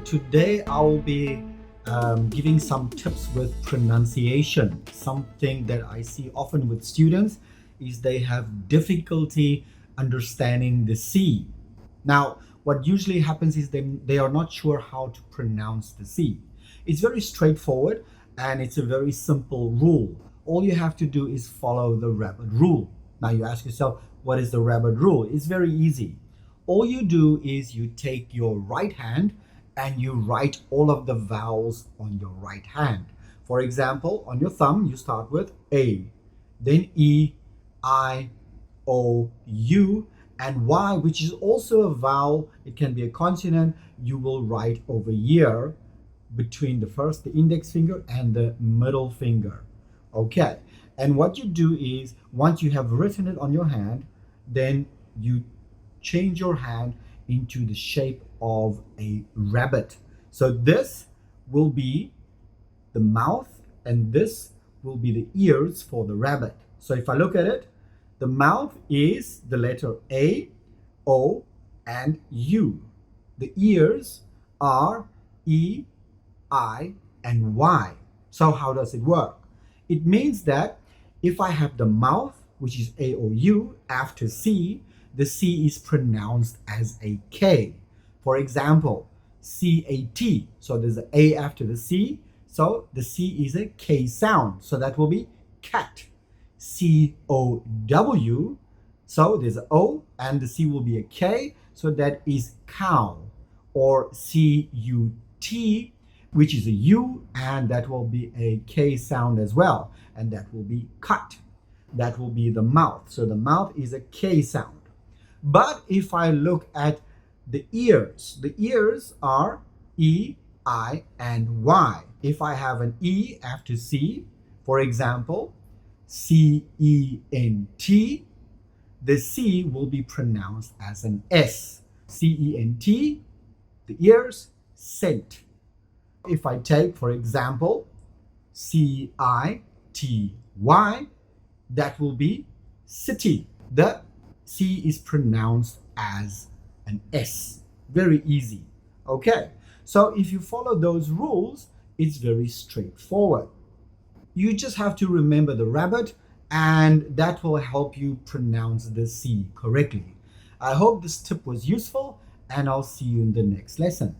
Today I'll be giving some tips with pronunciation. Something that I see often with students is they have difficulty understanding the C. Now, what usually happens is they are not sure how to pronounce the C. It's very straightforward and it's a very simple rule. All you have to do is follow the rabbit rule. Now you ask yourself, what is the rabbit rule? It's very easy. All you do is you take your right hand and you write all of the vowels on your right hand. For example, on your thumb, you start with A, then E, I, O, U, and Y, which is also a vowel. It can be a consonant. You will write over here between the index finger and the middle finger. Okay, and what you do is once you have written it on your hand, then you change your hand into the shape of a rabbit. So this will be the mouth and this will be the ears for the rabbit. So if I look at it, the mouth is the letter A, O, and U. The ears are E, I, and Y. So how does it work? It means that if I have the mouth, which is A, O, U, after C, the C is pronounced as a K. For example, C-A-T. So there's an A after the C. So the C is a K sound. So that will be cat. C-O-W. So there's an O and the C will be a K. So that is cow. Or C-U-T, which is a U, and that will be a K sound as well. And that will be cut. That will be the mouth. So the mouth is a K sound. But if I look at the ears are E, I, and Y. If I have an E after C, for example, C-E-N-T, the C will be pronounced as an S. C-E-N-T, the ears, scent. If I take, for example, C-I-T-Y, that will be city. The C is pronounced as an S. Very easy. Okay, so if you follow those rules, it's very straightforward. You just have to remember the rabbit and that will help you pronounce the C correctly. I hope this tip was useful and I'll see you in the next lesson.